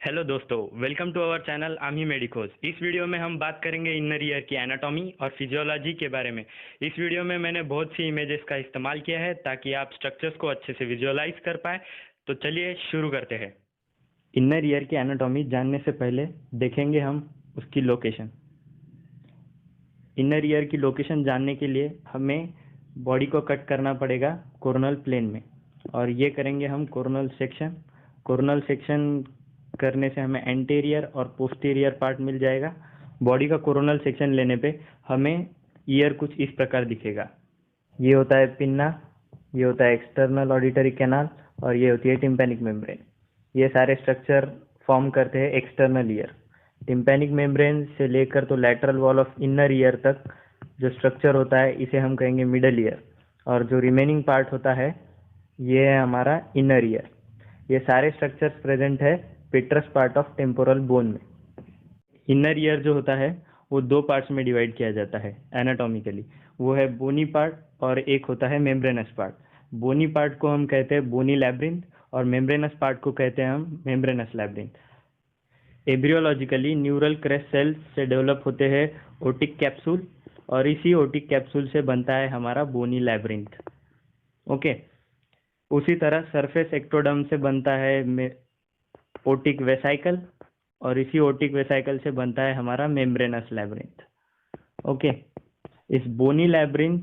Hello दोस्तों, welcome to our channel आमी medicos. इस वीडियो में हम बात करेंगे इनर ईयर की एनाटॉमी और फिजियोलॉजी के बारे में। इस वीडियो में मैंने बहुत सी इमेजेस का इस्तेमाल किया है ताकि आप स्ट्रक्चर्स को अच्छे से विजुअलाइज कर पाए। तो चलिए शुरू करते हैं। इनर ईयर की एनाटॉमी जानने से पहले देखेंगे हम उसकी लोकेशन। इनर ईयर की लोकेशन जानने के लिए हमें बॉडी को कट करना पड़ेगा कोरोनल प्लेन में, और ये करेंगे हम कोरोनल सेक्शन। कोरोनल सेक्शन करने से हमें एंटीरियर और पोस्टीरियर पार्ट मिल जाएगा। बॉडी का कोरोनल सेक्शन लेने पे हमें ईयर कुछ इस प्रकार दिखेगा। ये होता है पिन्ना, ये होता है एक्सटर्नल ऑडिटरी कैनाल, और ये होती है टिम्पैनिक मेम्ब्रेन। ये सारे स्ट्रक्चर फॉर्म करते हैं एक्सटर्नल ईयर। टिम्पैनिक मेम्ब्रेन से लेकर तो lateral wall of inner ear तक जो स्ट्रक्चर होता है इसे हम कहेंगे मिडल ईयर, और जो रिमेनिंग पार्ट होता है ये है हमारा इनर ईयर। ये सारे स्ट्रक्चर्स प्रेजेंट है पेट्रस पार्ट ऑफ टेम्पोरल बोन में। इनर ईयर जो होता है वो दो पार्ट्स में डिवाइड किया जाता है एनाटॉमिकली। वो है बोनी पार्ट और एक होता है मेम्ब्रेनस पार्ट। बोनी पार्ट को हम कहते हैं बोनी लैब्रिंथ, और मेम्ब्रेनस पार्ट को कहते हैं हम membranous labyrinth. Embryologically neural crest cells से डेवलप होते हैं ओटिक कैप्सूल, और इसी ओटिक कैप्सूल से बनता है हमारा बोनी लैब्रिंथ। ओके, उसी तरह सरफेस एक्टोडर्म से बनता है ओटिक वेसाइकल, और इसी ओटिक वेसाइकल से बनता है हमारा मेम्ब्रेनस लैब्रिंथ। ओके, इस बोनी लैब्रिंथ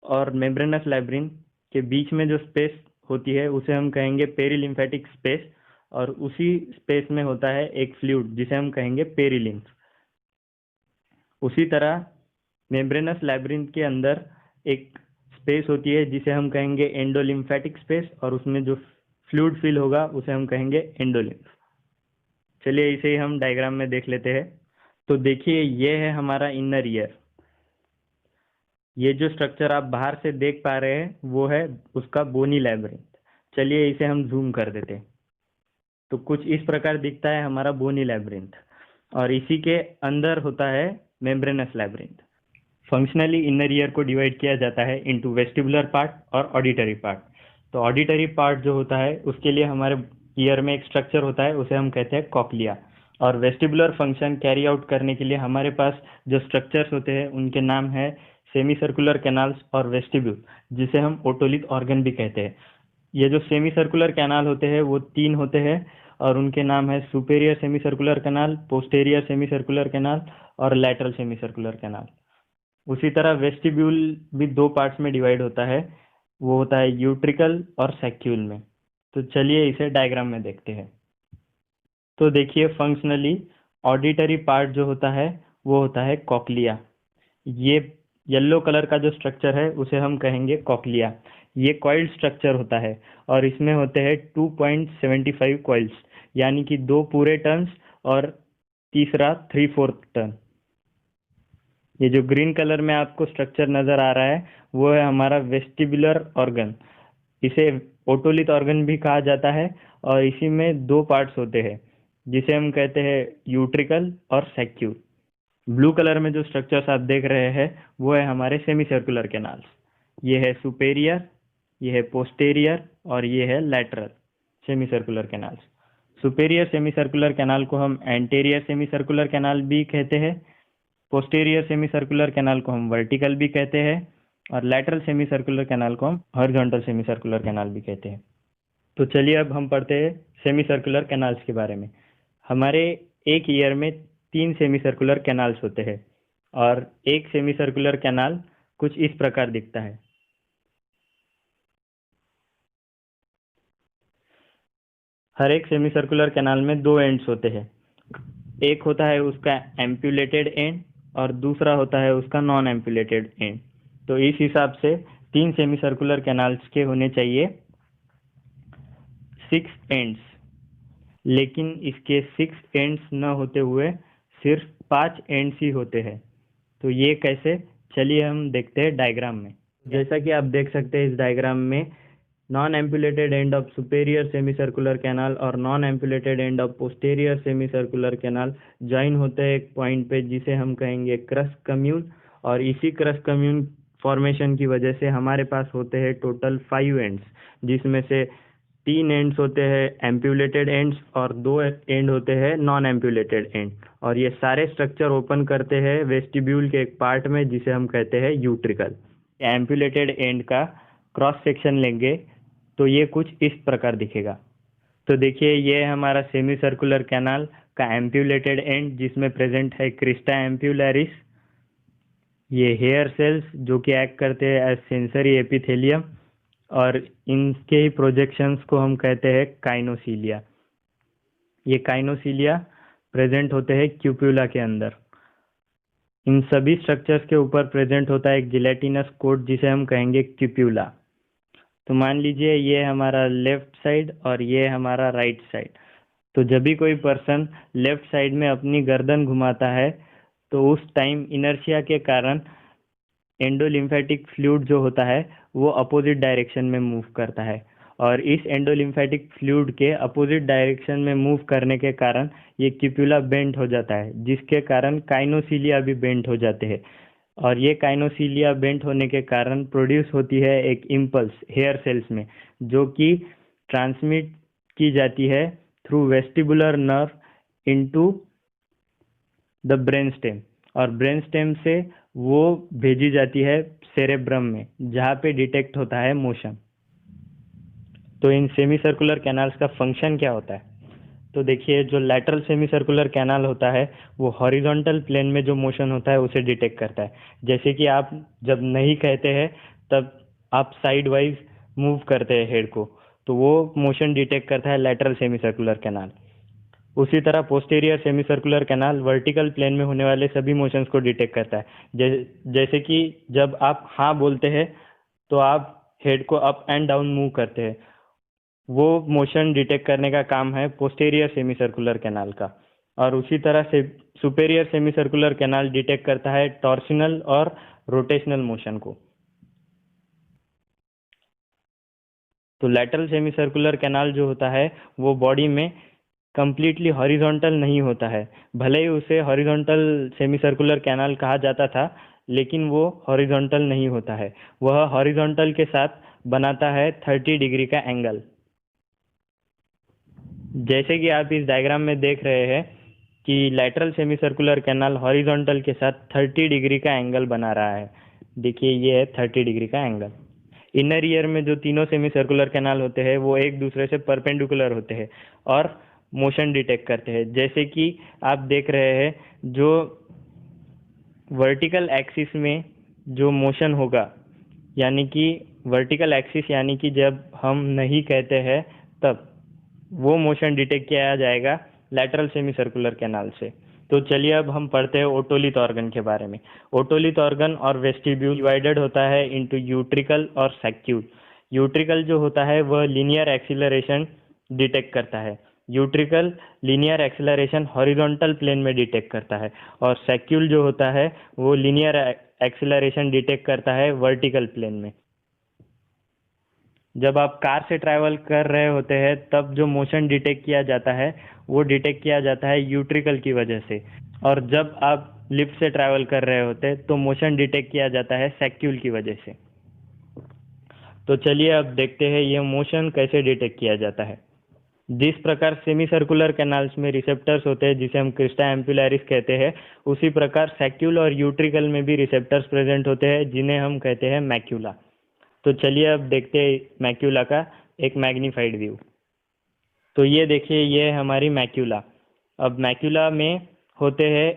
और मेम्ब्रेनस लैब्रिंथ के बीच में जो स्पेस होती है उसे हम कहेंगे पेरिलिम्फेटिक स्पेस, और उसी स्पेस में होता है एक फ्लूइड जिसे हम कहेंगे पेरिलिम्फ। उसी तरह मेम्ब्रेनस लैब्रिंथ के अंदर एक स्पेस होती है जिसे हम कहेंगे एंडोलिम्फेटिक स्पेस, और उसमें जो फ्लूइड फिल होगा उसे हम कहेंगे एंडोलिम्फ। चलिए इसे हम डायग्राम में देख लेते हैं। तो देखिए, ये है हमारा इनर ईयर। ये जो स्ट्रक्चर आप बाहर से देख पा रहे हैं वो है उसका बोनी लैब्रिंथ। चलिए इसे हम जूम कर देते हैं। तो कुछ इस प्रकार दिखता है हमारा बोनी लैब्रिंथ, और इसी के अंदर होता है membranes labyrinth. Functionally inner ear को डिवाइड किया जाता है इनटू वेस्टिबुलर पार्ट और ऑडिटरी पार्ट। तो ऑडिटरी पार्ट जो होता है उसके लिए हमारे ईयर में एक स्ट्रक्चर होता है, उसे हम कहते हैं कॉक्लिया। और वेस्टिबुलर फंक्शन कैरी आउट करने के लिए हमारे पास जो स्ट्रक्चर्स होते हैं उनके नाम है सेमी सर्कुलर कैनाल्स और वेस्टिब्यूल, जिसे हम ओटोलिथ ऑर्गन भी कहते हैं। ये जो सेमी सर्कुलर कैनाल होते हैं वो तीन होते हैं, और उनके नाम है superior semi circular canal, posterior semi circular canal, और लैटरल सेमी सर्कुलर कैनाल। उसी तरह वेस्टिब्यूल भी दो पार्ट्स में डिवाइड होता है, वो होता है यूट्रिकल और सैक्यूल में। तो चलिए इसे डायग्राम में देखते हैं। तो देखिए, फंक्शनली ऑडिटरी पार्ट जो होता है वो होता है कॉक्लिया। ये येलो कलर का जो स्ट्रक्चर है उसे हम कहेंगे कॉक्लिया। ये कॉइल्ड स्ट्रक्चर होता है, और इसमें होते हैं 2.75 कॉइल्स, यानी कि दो पूरे टर्न्स और तीसरा 3/4 टर्न। ये जो ग्रीन कलर में आपको स्ट्रक्चर नजर आ रहा है वो है हमारा वेस्टिबुलर ऑर्गन। इसे ओटोलिथ ऑर्गन भी कहा जाता है, और इसी में दो पार्ट्स होते हैं जिसे हम कहते हैं यूट्रिकल और सैक्यूल। ब्लू कलर में जो स्ट्रक्चर्स आप देख रहे हैं वो है हमारे सेमी सर्कुलर कैनाल्स। ये है सुपेरियर, ये है पोस्टेरियर, और ये है lateral semi circular canals. Superior semi circular canal को हम एंटीरियर सेमी सर्कुलर कैनाल भी कहते हैं, पोस्टेरियर सेमी सर्कुलर कैनाल को हम वर्टिकल भी कहते हैं, और लैटरल सेमी सर्कुलर कैनाल को हम हॉरिजॉन्टल सेमी सर्कुलर कैनाल भी कहते हैं। तो चलिए अब हम पढ़ते हैं सेमी सर्कुलर कैनाल्स के बारे में। हमारे एक ईयर में 3 सेमी सर्कुलर कैनाल्स होते हैं, और एक सेमी सर्कुलर कैनाल कुछ इस प्रकार दिखता है। हर एक सेमी सर्कुलर कैनाल में दो एंड्स होते हैं। एक होता है उसका एम्पुलेटेड एंड, और दूसरा होता है उसका नॉन एम्पुलेटेड एंड। तो इस हिसाब से 3 सेमी सर्कुलर कैनाल्स के होने चाहिए 6 एंड्स, लेकिन इसके 6 एंड्स न होते हुए सिर्फ 5 एंड्स ही होते हैं। तो ये कैसे, चलिए हम देखते हैं डायग्राम में। जैसा कि आप देख सकते हैं इस डायग्राम में, non ampullated end of superior semi circular canal और non ampullated end of posterior semi circular canal join होते हैं एक पॉइंट पे जिसे हम कहेंगे क्रस कम्यून, और इसी क्रस कम्यून फॉर्मेशन की वजह से हमारे पास होते हैं टोटल 5 एंड्स, जिसमें से 3 एंड्स होते हैं एम्प्यूलेटेड एंड्स और 2 एंड होते हैं नॉन एम्प्यूलेटेड एंड, और ये सारे स्ट्रक्चर ओपन करते हैं वेस्टिब्यूल के एक पार्ट में जिसे हम कहते हैं यूट्रिकल। एम्प्यूलेटेड एंड का क्रॉस सेक्शन लेंगे तो ये कुछ इस प्रकार दिखेगा। तो देखिए ये हमारा सेमी सर्कुलर कैनाल का एम्प्यूलेटेड एंड जिसमें प्रेजेंट है क्रिस्टा एम्प्यूलरिस, ये हेयर सेल्स जो कि एक्ट करते हैं एज सेंसरी एपिथेलियम, और इनके ही प्रोजेक्शंस को हम कहते हैं काइनोसीलिया। ये काइनोसीलिया प्रेजेंट होते हैं क्यूप्यूला के अंदर। इन सभी स्ट्रक्चर्स के ऊपर प्रेजेंट होता है एक जिलेटिनस कोट जिसे हम कहेंगे क्यूप्यूला। तो मान लीजिए ये हमारा लेफ्ट साइड और ये हमारा राइट साइड। तो जब भी कोई पर्सन लेफ्ट साइड में अपनी गर्दन घुमाता है तो उस टाइम इनर्शिया के कारण एंडोलिम्फेटिक फ्लूइड जो होता है वो अपोजिट डायरेक्शन में मूव करता है, और इस एंडोलिम्फेटिक फ्लूइड के अपोजिट डायरेक्शन में मूव करने के कारण ये क्यूप्यूला बेंट हो जाता है, जिसके कारण काइनोसीलिया भी बेंट हो जाते हैं। और ये काइनोसीलिया बेंट होने के कारण प्रोड्यूस होती है एक इम्पल्स हेयर सेल्स में, जो कि ट्रांसमिट की जाती है through vestibular nerve into the brain stem, और ब्रेन स्टेम से वो भेजी जाती है सेरेब्रम में जहाँ पे डिटेक्ट होता है मोशन। तो इन सेमी सर्कुलर कैनाल्स का फंक्शन क्या होता है? तो देखिए जो लैटरल सेमी सर्कुलर कैनाल होता है वो हॉरिजॉन्टल प्लेन में जो मोशन होता है उसे डिटेक्ट करता है। जैसे कि आप जब नहीं कहते हैं तब आप साइड वाइज मूव करते हैं हेड को, तो वो मोशन डिटेक्ट करता है लैटरल सेमी सर्कुलर कैनाल। उसी तरह posterior semi circular canal vertical plane में होने वाले सभी मोशंस को डिटेक्ट करता है। जैसे कि जब आप हाँ बोलते हैं तो आप हेड को अप एंड डाउन मूव करते हैं, वो मोशन डिटेक्ट करने का काम है पोस्टीरियर सेमी सर्कुलर कैनाल का। और उसी तरह से superior semi circular canal detect करता है टॉर्सिनल और रोटेशनल मोशन को। तो लैटरल सेमी सर्कुलर कैनाल जो होता है वो बॉडी में कंप्लीटली हॉरिजॉन्टल नहीं होता है, भले ही उसे हॉरिजॉन्टल सेमी सर्कुलर कैनाल कहा जाता था, लेकिन वो हॉरिजॉन्टल नहीं होता है। वह हॉरिजॉन्टल के साथ बनाता है 30 डिग्री का एंगल। जैसे कि आप इस डायग्राम में देख रहे हैं कि lateral semi circular canal horizontal के साथ 30 डिग्री का एंगल बना रहा है। देखिए ये है 30 डिग्री का एंगल। इनर ईयर में जो तीनों सेमी सर्कुलर कैनाल होते हैं वो एक दूसरे से परपेंडिकुलर होते हैं और मोशन डिटेक्ट करते हैं। जैसे कि आप देख रहे हैं जो वर्टिकल एक्सिस में जो मोशन होगा, यानी कि वर्टिकल एक्सिस यानी कि जब हम नहीं कहते हैं तब वो मोशन डिटेक्ट किया जाएगा लैटरल सेमी सर्कुलर कैनाल से। तो चलिए अब हम पढ़ते हैं ओटोलिथ ऑर्गन के बारे में। ओटोलिथ ऑर्गन और वेस्टिब्यूल डिवाइडेड होता है इनटू यूट्रिकल और सैक्यूल। यूट्रिकल जो होता है वह लीनियर एक्सीलरेशन डिटेक्ट करता है। Utricle linear acceleration horizontal plane में डिटेक्ट करता है, और सैक्यूल जो होता है वो लीनियर एक्सीलरेशन डिटेक्ट करता है वर्टिकल प्लेन में। जब आप कार से ट्रैवल कर रहे होते हैं तब जो मोशन डिटेक्ट किया जाता है वो डिटेक्ट किया जाता है यूट्रिकल की वजह से, और जब आप लिफ्ट से ट्रैवल कर रहे होते हैं तो मोशन डिटेक्ट किया जाता है सैक्यूल की वजह से। तो चलिए अब देखते हैं ये मोशन कैसे डिटेक्ट किया जाता है। जिस प्रकार सेमी सर्कुलर कैनाल्स में रिसेप्टर्स होते हैं जिसे हम क्रिस्टा एम्पुलरिस कहते हैं, उसी प्रकार सैक्यूल और यूट्रिकल में भी रिसेप्टर्स प्रेजेंट होते हैं जिन्हें हम कहते हैं मैक्यूला। तो चलिए अब देखते हैं मैक्यूला का एक मैग्नीफाइड व्यू। तो ये देखिए ये है हमारी मैक्यूला। अब मैक्यूला में होते हैं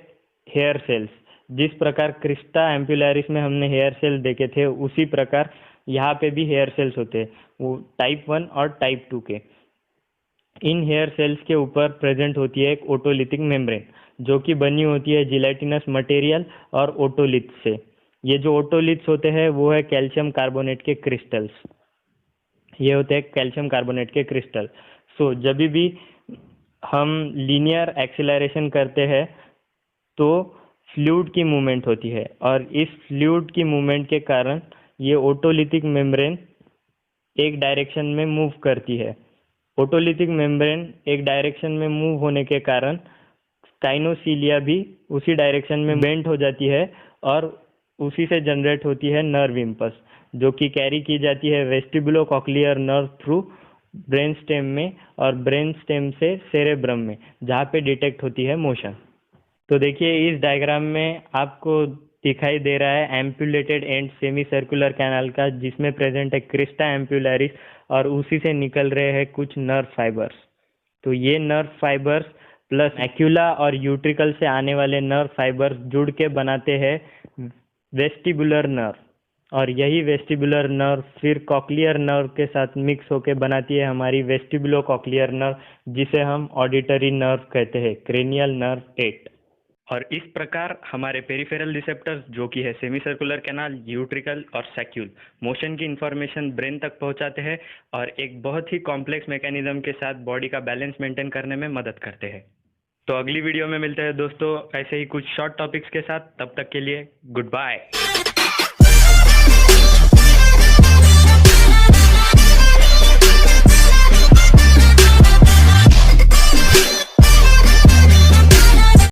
हेयर सेल्स। जिस प्रकार क्रिस्टा एम्पुलरिस में हमने हेयर सेल देखे थे उसी प्रकार यहाँ पे भी हेयर सेल्स होते हैं, वो टाइप 1 और टाइप 2 के। इन हेयर सेल्स के ऊपर प्रेजेंट होती है एक ओटोलिथिक मेम्ब्रेन जो कि बनी होती है जिलेटिनस मटेरियल और ओटोलिथ से। ये जो ओटोलिथ्स होते हैं वो है कैल्शियम कार्बोनेट के क्रिस्टल्स। ये होते हैं कैल्शियम कार्बोनेट के क्रिस्टल। सो जब भी हम लीनियर एक्सीलरेशन करते हैं तो फ्लूइड की मूवमेंट होती है, और इस फ्लूइड की मूवमेंट के कारण ये ओटोलिथिक मेम्ब्रेन एक डायरेक्शन में मूव करती है। ओटोलिथिक मेम्ब्रेन एक डायरेक्शन में मूव होने के कारण काइनोसीलिया भी उसी डायरेक्शन में बेंट हो जाती है, और उसी से जनरेट होती है नर्व इम्पल्स जो कि कैरी की जाती है वेस्टिबुलोकॉक्लियर नर्व थ्रू ब्रेन स्टेम में और ब्रेन स्टेम से सेरेब्रम में, जहाँ पे डिटेक्ट होती है मोशन। तो देखिए इस डायग्राम में आपको दिखाई दे रहा है एम्पुलेटेड एंड सेमी सर्कुलर कैनाल का, जिसमें प्रेजेंट है क्रिस्टा एम्पुलरिस और उसी से निकल रहे हैं कुछ नर्व फाइबर्स। तो ये नर्व फाइबर्स प्लस मैक्यूला और यूट्रिकल से आने वाले नर्व फाइबर्स जुड़ के बनाते हैं वेस्टिबुलर नर्व, और यही वेस्टिबुलर नर्व फिर कॉक्लियर नर्व के साथ मिक्स होकर बनाती है हमारी वेस्टिबुलो कॉक्लियर नर्व, जिसे हम ऑडिटरी नर्व कहते हैं, क्रेनियल नर्व 8। और इस प्रकार हमारे पेरिफेरल रिसेप्टर्स, जो कि है सेमी सर्कुलर कैनाल, यूट्रिकल और सैक्यूल, मोशन की इंफॉर्मेशन ब्रेन तक पहुंचाते हैं और एक बहुत ही कॉम्प्लेक्स मैकेनिज्म के साथ बॉडी का बैलेंस मेंटेन करने में मदद करते हैं। तो अगली वीडियो में मिलते हैं दोस्तों ऐसे ही कुछ शॉर्ट टॉपिक्स के साथ। तब तक के लिए गुड बाय।